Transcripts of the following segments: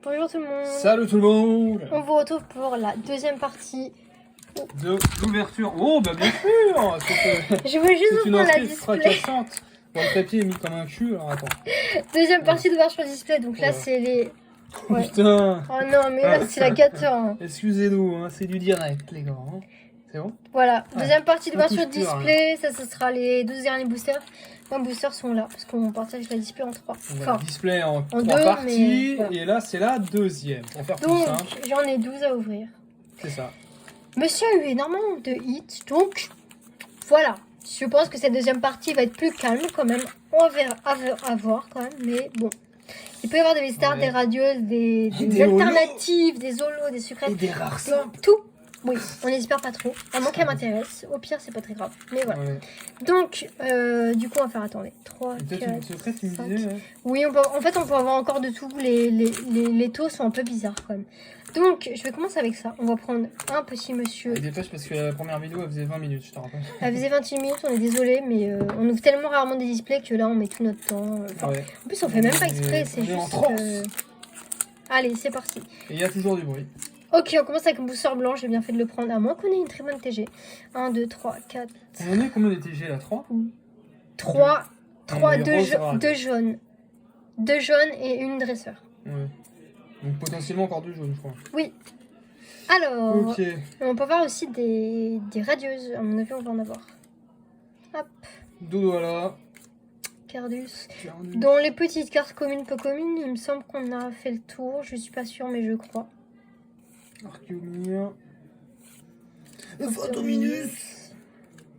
Bonjour tout le monde. Salut tout le monde. On vous retrouve pour la deuxième partie de l'ouverture. Oh bah bien sûr. Je veux juste c'est une vous prendre la entrée display. fracassante. Bon, le papier est mis comme un cul, alors attends. Deuxième partie d'ouverture display, donc là c'est les... Oh, putain. Oh non mais là c'est la gâteau. Hein. Excusez-nous, hein, c'est du direct les gars. Hein. C'est bon. Voilà, deuxième partie ça d'ouverture touche plus, display, ça ce sera les 12 derniers boosters. Les boosters sont là, parce qu'on partage la display en 3. On a le display en 3 deux, parties, mais, voilà. et là c'est la deuxième, pour faire plus Donc simple. j'en ai 12 à ouvrir. C'est ça. Monsieur a eu énormément de hits, donc voilà. Je pense que cette deuxième partie va être plus calme quand même. On verra à voir quand même, mais bon. Il peut y avoir des stars, des radieuses, des alternatives, des holos, des secrets. Et des rares simples. Tout. Oui, on n'espère pas trop. À moins qu'elle m'intéresse. Au pire, c'est pas très grave. Mais voilà. Ouais. Donc, du coup, on va faire, attendez. 3, 4, secret, tu me 5. disais, ouais. Oui, en fait, on peut avoir encore de tout. Les taux sont un peu bizarres quand même. Donc, je vais commencer avec ça. On va prendre un petit monsieur. Dépêche parce que la première vidéo, elle faisait 20 minutes, je te rappelle. Elle faisait 28 minutes, on est désolé, mais on ouvre tellement rarement des displays que là, on met tout notre temps. Ouais. En plus, on fait même pas exprès, c'est juste que... Allez, c'est parti. Et il y a toujours du bruit. Ok, on commence avec un booster blanc, j'ai bien fait de le prendre, à moins qu'on ait une très bonne TG. 1, 2, 3, 4... On en est combien de TG là? 3 3, 2 jaunes. 2 jaunes et une dresseur. Ouais. Donc potentiellement encore 2 jaunes, je crois. Oui. Alors, ok. On peut voir aussi des radieuses, à mon avis on va en avoir. Hop. Dodo là. Cardus. Dans les petites cartes communes, peu communes, il me semble qu'on a fait le tour. Je suis pas sûre, mais je crois. Archeomir. Photominus.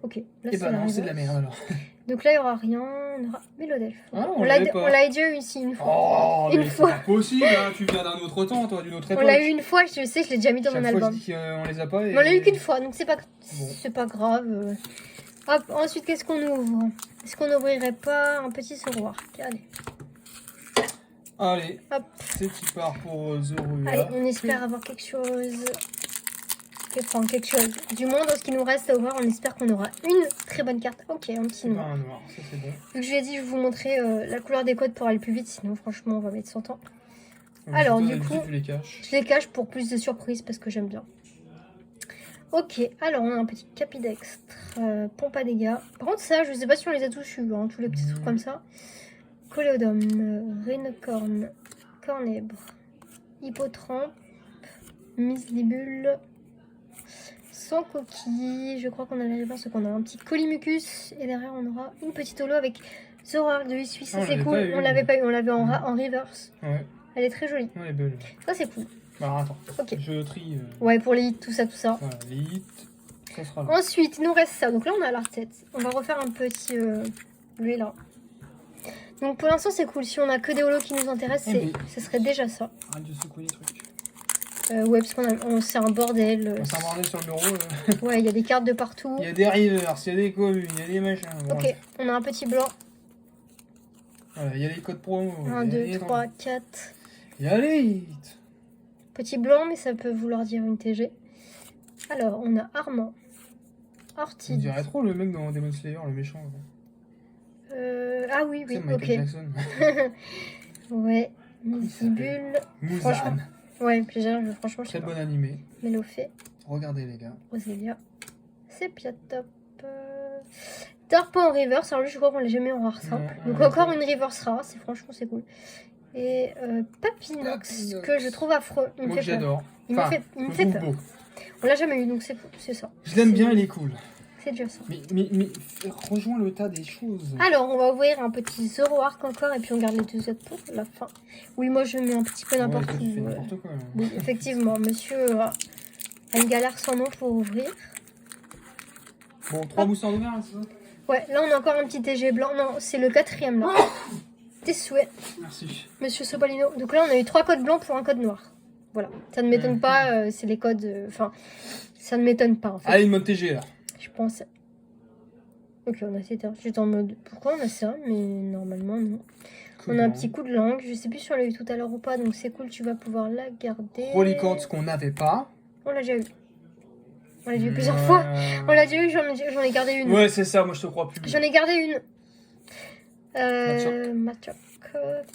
Ok. Là, Et bah non, c'est de la merde alors. Donc là, il n'y aura rien. On aura Mélodelphe. Ah, on l'a déjà eu ici une fois. Oh, une mais fois. c'est pas possible, hein. Tu viens d'un autre temps, toi, d'une autre époque. On l'a eu une fois, je sais, je l'ai déjà mis dans mon album. Je dis qu'on les a pas. Et... Mais on l'a eu qu'une fois, donc c'est pas grave. Hop, ensuite, qu'est-ce qu'on ouvre? Est-ce qu'on n'ouvrirait pas un petit Zoroark? Allez, hop. c'est qui part pour Zorua. Allez, on espère avoir quelque chose. Enfin, quelque chose. Du moins, dans ce qui nous reste à ouvrir, on espère qu'on aura une très bonne carte. Ok, un petit noir. Un noir, ça c'est bon. Donc, je lui ai dit, je vais vous montrer la couleur des codes pour aller plus vite, sinon, franchement, on va mettre 100 ans. Donc, alors, du coup, je les cache pour plus de surprises parce que j'aime bien. Ok, alors on a un petit capidextre, pompe à dégâts. Par contre, ça, je sais pas si on les a tous eus, hein, tous les petits trucs comme ça. Coléodome, rhinocorne, cornèbre, hippotrampe, mislibule, sans coquille. Je crois qu'on a les réponses, qu'on a un petit Colimucus et derrière on aura une petite holo avec Zoroark de Usui. Ça c'est cool, on l'avait pas eu, on l'avait en reverse. Ouais. Elle est très jolie. Ouais, elle est belle. Ça c'est cool. Bah attends, ok. Je trie. Ouais, pour les hits, tout ça. Voilà, les hits, ça sera là. Ensuite, il nous reste ça. Donc là, on a la tête. On va refaire un petit... lui, là. Donc pour l'instant, c'est cool. Si on a que des holos qui nous intéressent, ce serait déjà ça. Arrête de secouer les trucs. Ouais, parce qu'on c'est un bordel. C'est un bordel sur le bureau. Ouais, il y a des cartes de partout. Il y a des rivers, il y a des communes, il y a des machins. Bon, ok, on a un petit blanc. Voilà, il y a les codes promo. 1, 2, 3, 4. Il y a les hits. Petit blanc, mais ça peut vouloir dire une TG. Alors, on a Armand. Ortide. On dirait trop le mec dans Demon Slayer, le méchant. Ah oui, ok. Ouais, Misibule. Muzan. Ouais, plaisir, franchement, je sais très pas. bon animé. Mélofée. Regardez les gars. Roselia. Sepiatop. Tarpo en reverse. Alors lui, je crois qu'on l'a jamais en rare simple. Donc encore une reverse rare. Franchement, c'est cool. Et Papinox, que je trouve affreux. Il me fait j'adore. Il me fait peur. Beau. On l'a jamais eu, donc c'est ça. Je l'aime bien, il est cool. C'est déjà ça. Mais rejoins le tas des choses. Alors, on va ouvrir un petit Zoroark encore et puis on garde les deux autres pour la fin. Oui, moi je mets un petit peu n'importe où. N'importe quoi. Oui, effectivement, monsieur a une galère sans nom pour ouvrir. Bon, 3 boosters de mer, c'est ça? Ouais, là on a encore un petit TG blanc. Non, c'est le 4e là. Tes souhaits. Merci. Monsieur Sobalino. Donc là, on a eu 3 codes blancs pour un code noir. Voilà. Ça ne m'étonne pas, c'est les codes... Enfin, ça ne m'étonne pas en fait. Ah, une mode TG là. Je pense. Ok, on a cette... J'étais en mode... Pourquoi on a ça? Mais normalement, non. On a un petit coup de langue. Je sais plus si on l'a eu tout à l'heure ou pas. Donc c'est cool, tu vas pouvoir la garder. Relicorne, ce qu'on n'avait pas. On l'a déjà eu. On l'a déjà eu plusieurs fois. On l'a déjà eu, j'en ai gardé une. Ouais, c'est ça, moi je te crois plus. J'en ai gardé une. Matchup.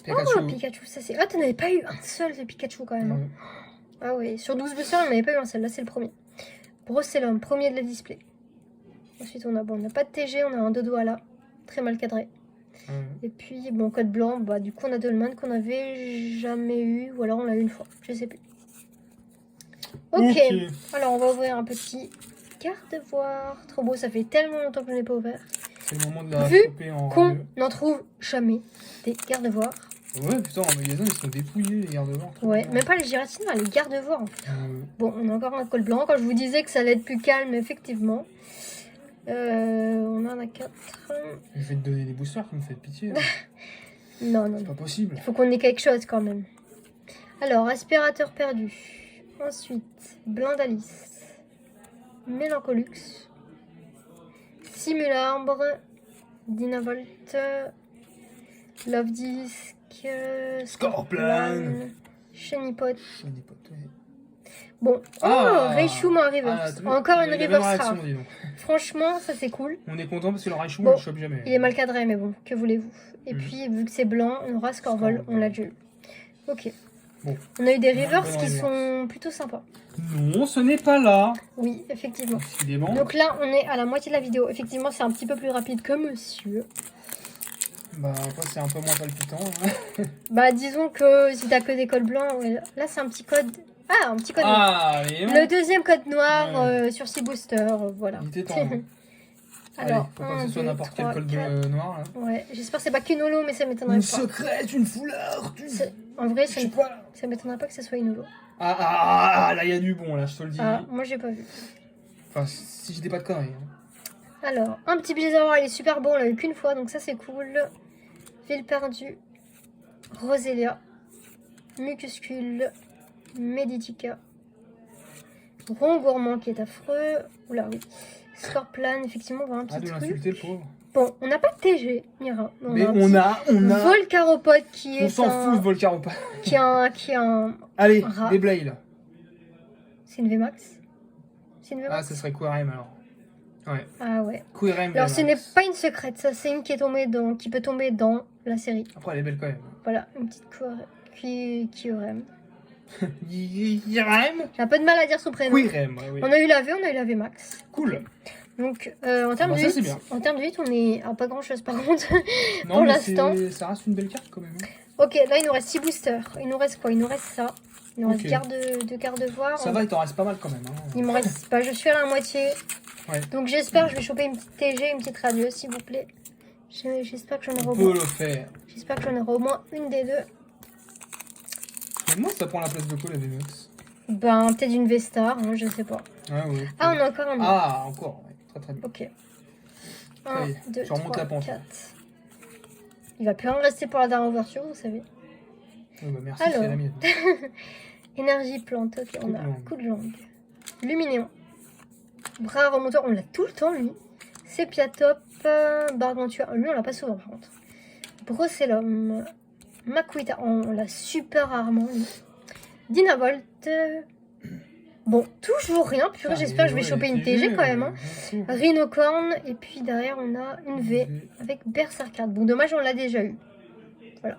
Pikachu. Oh, Pikachu, ça c'est... Ah, t'en avais pas eu un seul de Pikachu quand même. Hein. Ah ouais, sur 12 boosters, on n'avait pas eu un seul. Là, c'est le premier. Brossellum, premier de la display. Ensuite, on n'a pas de TG, on a un dodo à la. Très mal cadré. Et puis, bon, code blanc, bah du coup, on a Dolman qu'on avait jamais eu. Ou alors, on l'a eu une fois. Je sais plus. Ok. Alors, on va ouvrir un petit garde-voir. Trop beau, ça fait tellement longtemps que je n'ai pas ouvert. C'est le moment de la Vu choper en qu'on radieux. n'en trouve jamais des garde-voir. Ouais, putain, en magasin, ils sont dépouillés, les garde-voir. Ouais, même pas les Giratina, les garde-voir en fait. Bon, on a encore un col blanc. Quand je vous disais que ça allait être plus calme, effectivement. On en a 4. Je vais te donner des boosters, qui me fait pitié. Non, non, C'est non. pas possible. Il faut qu'on ait quelque chose quand même. Alors, aspirateur perdu. Ensuite, Blindalis. Mélancolux. Simularbre. Dynavolt. Love Disc. Scorplan. Shenipot. Je dis pas, ouais. Bon, Raichu en reverse. t'as vu, Encore il une y a la même reverse réaction, rare. dis donc. Franchement, ça c'est cool. On est content parce que le Raichu, Bon, on le chope jamais. Il est mal cadré, mais bon, que voulez-vous. Et puis, vu que c'est blanc, on aura Scorvol, on l'a déjà eu. Ok. Bon. On a eu des Bonne reverse qui reverse. sont plutôt sympas. Non, ce n'est pas là. Oui, effectivement. Décidément. Donc là, on est à la moitié de la vidéo. Effectivement, c'est un petit peu plus rapide que monsieur. Bah, après, c'est un peu moins palpitant. Hein. Bah, disons que si t'as que des codes blancs, ouais, là, c'est un petit code... Ah, un petit code noir. Ah, mais non. Le deuxième code noir Ouais. Sur 6 boosters, voilà. Il était temps. Hein. Alors, Allez, faut pas que ce soit 1, 2, n'importe quel 3, col 4. bleu noir. Là. Ouais, j'espère que c'est pas qu'une holo, mais ça m'étonnerait Une pas. secrète, une foulard. En vrai, Je sais pas. ça m'étonnerait pas que ce soit une holo. Ah, là, il y a du bon, là, je te le dis. Ah, moi j'ai pas vu. Enfin, si je dis pas de conneries. Hein. Alors, un petit Blizzard, il est super bon, on l'a eu qu'une fois, donc ça c'est cool. Ville perdue, Roselia, Mucuscule, Meditica, Rond gourmand qui est affreux. Oula, oui. Scorplan, effectivement, on voit un petit Ah, de truc. l'insulter, le pauvre. Bon, on n'a pas de TG, Mira. Mais un on a. Volcaropode qui est On s'en fout, ce Volcaropode. qui est un... Allez, rat. des Blaze. C'est une VMAX. C'est une Ah, VMAX. ça serait Quirem alors. Ouais. Ah ouais. Quirem. Alors ce n'est VMAX. pas une secrète, ça c'est une qui est tombée dans, qui peut tomber dans la série. Après, elle est belle quand même. Voilà, une petite Quirem. Quirem. J'ai un peu de mal à dire son prénom. Quirem, ouais, oui. On a eu la V, on a eu la VMAX. Cool. Donc en termes Bah, de ça, c'est 8, bien. en termes de 8, on est à pas grand chose par contre. Non, Pour mais l'instant. ça reste une belle carte quand même. Hein. Ok, là il nous reste 6 boosters. Il nous reste quoi? Il nous reste ça. Il nous reste Ok. garde-voir. Ça va, il t'en reste pas mal quand même. Hein. Il me reste pas, je suis à la moitié. Ouais. Donc j'espère que je vais choper une petite TG, une petite radieuse s'il vous plaît. J'espère que j'en aurai On au peut moins. le faire. J'espère que j'en aurai au moins une des deux. Mais moi, ça prend la place de quoi la VMAX? Ben peut-être une V-Star, hein, je sais pas. Ah, ouais. Ah, on a encore un autre. Ah, encore. Ouais. Très très bien. Ok. Ça 1, y est, 2, tu remontes 3, la pente. 4. Il va plus rien rester pour la dernière ouverture, vous savez. Ouais, bah, merci, Alors. c'est la mienne. Énergie plante, ok, on a de langue. coup de langue. Luminéon. Bras remonteur, on l'a tout le temps lui. Sépiatop, Bargantua, lui on l'a pas souvent par contre. Brossellum, Makuita, on l'a super rarement lui. Dynavolt. Bon, toujours rien, purée, j'espère que je vais choper une TG quand même. Hein. Rhinocorn, et puis derrière on a une V avec Berserkard. Bon, dommage, on l'a déjà eu. Voilà.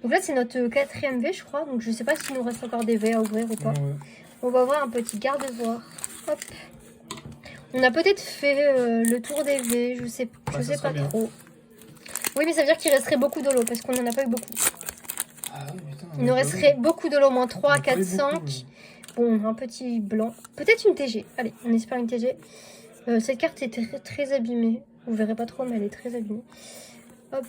Donc là, c'est notre 4ème V, je crois. Donc je sais pas s'il nous reste encore des V à ouvrir ou pas. Ouais. On va voir un petit garde-voir. Hop. On a peut-être fait le tour des V, je sais ça pas serait bien. trop. Oui, mais ça veut dire qu'il resterait beaucoup de lots parce qu'on en a pas eu beaucoup. Ah, oui, putain, Il nous resterait beaucoup de lots, au moins 3, 4, beaucoup, 5. Bon, un petit blanc. Peut-être une TG. Allez, on espère une TG. Cette carte est très, très abîmée. Vous verrez pas trop, mais elle est très abîmée. Hop.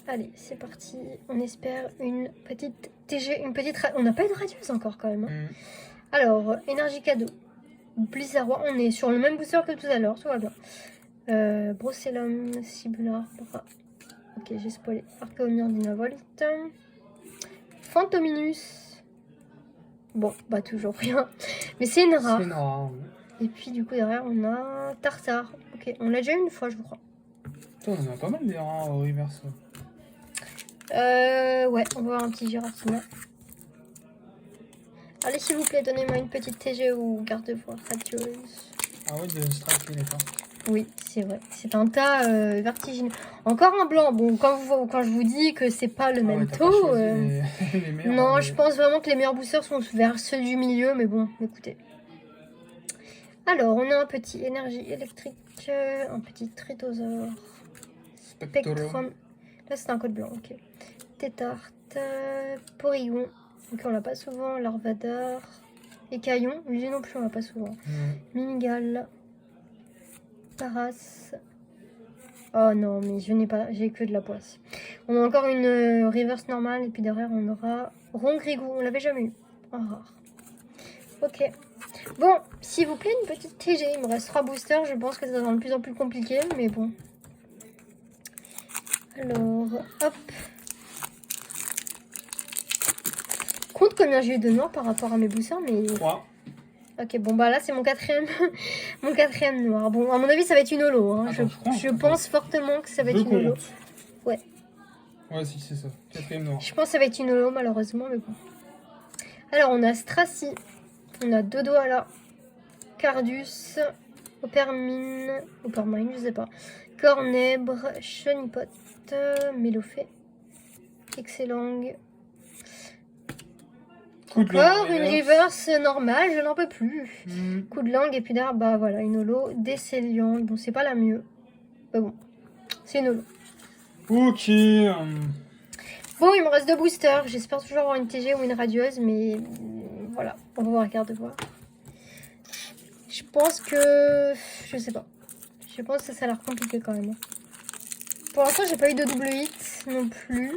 Allez, c'est parti. On espère une petite TG, une petite... On n'a pas eu de radieuse encore quand même. Hein. Alors, énergie cadeau. Blizzard, on est sur le même booster que tout à l'heure, tout va bien. Brossellum, Cibular, Bras. Ok, j'ai spoilé. Archaomir, Dynavolt. Fantominus. Bon, bah toujours rien. Mais c'est une rare. C'est une rare. Et puis du coup derrière on a Tartare. Ok, on l'a déjà eu une fois je crois. Putain, on en a pas mal des rares au reverse. Ouais, on va voir un petit Giratina. Allez s'il vous plaît, donnez-moi une petite TG ou garde-voir radieuse. Ah ouais, de strike, d'accord. Oui, c'est vrai. C'est un tas vertigineux. Encore un blanc. Bon, quand je vous dis que c'est pas le même t'as taux... pas choisi les meilleurs, non, hein, je pense vraiment que les meilleurs boosters sont vers ceux du milieu, mais bon, écoutez. Alors, on a un petit énergie électrique, un petit tritosaure, spectrum. Là, c'est un code blanc, ok. Tétarte, Porygon, donc on l'a pas souvent. Larvador, Écaillon, lui non plus, on l'a pas souvent. Minigal, Paras. Oh non, mais je n'ai pas, j'ai que de la poisse. On a encore une reverse normale, et puis derrière, on aura Rongrigou, on l'avait jamais eu. Oh, rare. Ok. Bon, s'il vous plaît, une petite TG. Il me reste 3 boosters. Je pense que ça devient de plus en plus compliqué, mais bon. Alors, hop. Compte combien j'ai eu de noir par rapport à mes boosters, mais... 3. Ok, bon, bah là, c'est mon quatrième mon quatrième noir. Bon, à mon avis, ça va être une holo. Hein. Attends, je pense fortement que ça va être une holo. Ouais. Ouais, si, c'est ça. Quatrième noir. Je pense que ça va être une holo, malheureusement, mais bon. Alors, on a Stracy. On a Dodoala. Cardus. Opermine, je sais pas. Cornèbre, Chenipote, Mélophée, Excellent. Encore une reverse normale, je n'en peux plus. Coup de langue et puis derrière, bah voilà, une holo, Décéliant. Bon, c'est pas la mieux. Mais bon, c'est une holo. Ok. Bon, il me reste 2 boosters. J'espère toujours avoir une TG ou une radieuse, mais voilà, on va voir, regarde voir. Je pense que... Je sais pas. Je pense que ça a l'air compliqué quand même. Pour l'instant, j'ai pas eu de double hit non plus.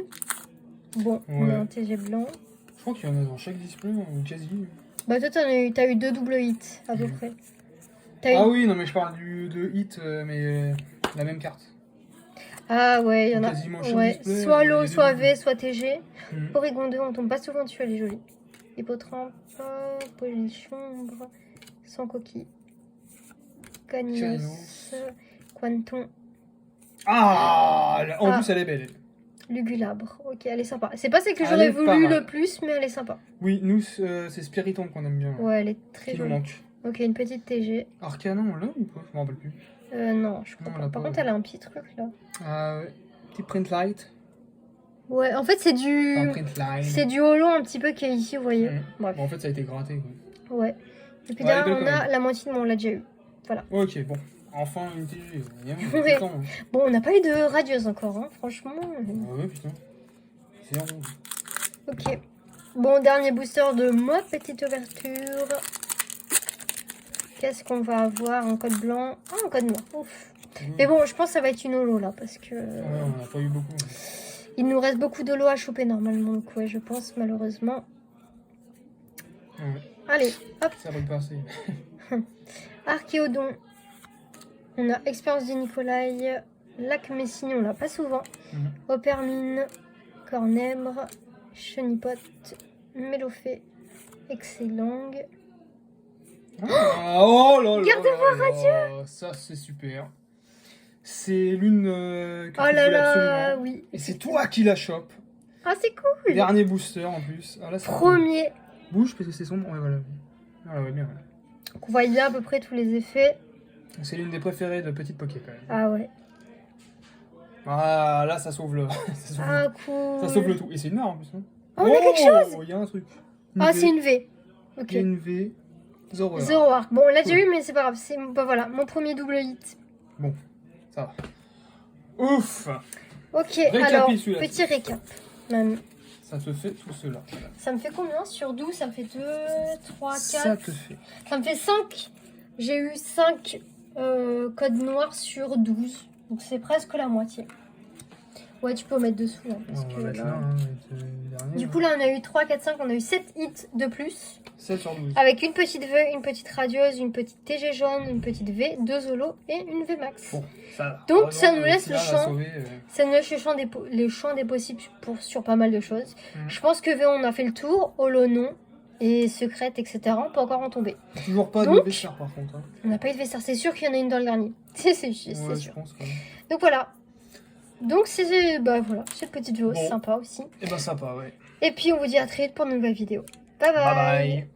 Bon, on a un TG blanc. Je crois qu'il y en a dans chaque display, ou quasi. Bah toi, t'as eu 2 double hits à peu près. Ah oui, non mais je parle de hit, mais la même carte. Ah ouais, il y en a. Ouais. Display, Soit l'eau, soit V, soit TG. Porygon 2, on tombe pas souvent dessus, elle est jolie. Hippotrampe, Polychombre, sans coquille. Caninos, Quanton. Ah, en plus elle est belle. Lugulabre, ok, elle est sympa. C'est pas celle que j'aurais voulu le plus, mais elle est sympa. Oui, nous c'est Spiritomb qu'on aime bien. Ouais, elle est très jolie. Manque. Ok, une petite TG. Arcanon, on l'a ou pas? Je m'en rappelle plus. Non, je crois pas. Par contre, elle a un petit truc là. Ah ouais, petit print light. Ouais, en fait, c'est du. C'est du holo un petit peu qui est ici, vous voyez. Bref. Bon, en fait, ça a été gratté. Quoi. Ouais. Et puis derrière, on a la moitié de mon, on l'a déjà eu. Voilà. Ok, bon. Enfin, une TG. Ouais. Bon, on n'a pas eu de radieuse encore, hein, franchement. Ah ouais, putain. C'est rond. Ok. Bon, dernier booster de ma petite ouverture. Qu'est-ce qu'on va avoir? Un code blanc. Ah, un code noir. Ouf. Mais bon, je pense que ça va être une holo là, parce que... Ouais, on n'a pas eu beaucoup. Il nous reste beaucoup de lots à choper normalement, donc ouais, je pense malheureusement. Ouais. Allez, hop. Ça va le passer. Archéodon. On a Expérience du Nicolai. Lac Messini, on l'a pas souvent. Opermine. Cornèbre. Chenipote. Mélophée. Excellent. Oh là là. Gardez-moi radieux. Ça, c'est super. C'est l'une que oh là là, absolument. oui. Et c'est toi qui la chope. Ah, c'est cool. Dernier booster en plus. Ah, là, premier. Cool. Bouge parce que c'est sombre. Ouais, voilà. Ah, ouais, bien. Ouais. Donc, on voit bien à peu près tous les effets. C'est l'une des préférées de Petite Poké quand même. Ah ouais. Ah, là, ça sauve le. Ah, cool. Ça sauve le tout. Et c'est une noire en plus. Hein. Oh, on a quelque chose. Il y a un truc. Ah, c'est une V. Ok. Une V. Zoro Arc. Bon, on l'a déjà eu, mais c'est pas grave. C'est bah, voilà, mon premier double hit. Bon, ça va. Ouf. Ok, alors, petit récap. Même. Ça te fait tout cela. Ça me fait combien sur 12? Ça me fait 2, 3, 4. Ça te fait. Ça me fait 5. J'ai eu 5 codes noirs sur 12. Donc c'est presque la moitié. Ouais, tu peux mettre dessous. Hein, parce que, là... Du coup, là, on a eu 3, 4, 5. On a eu 7 hits de plus. 7 sur 12. Avec une petite V, une petite radieuse, une petite TG jaune, une petite V, 2 solos et une V max. Bon, ça, donc ça nous laisse le champ. Ça nous laisse les champs des possibles sur pas mal de choses. Je pense que V, on a fait le tour. Holo non. Et secrète, etc. On peut encore en tomber. Toujours pas de Vessar par contre. Hein. On n'a pas eu de Vessar. C'est sûr qu'il y en a une dans le dernier. C'est sûr. Je pense quand même. Donc voilà. Donc c'est bah, voilà, cette petite vidéo sympa aussi. Et bah sympa, ouais. Et puis on vous dit à très vite pour une nouvelle vidéo. Bye bye. Bye bye.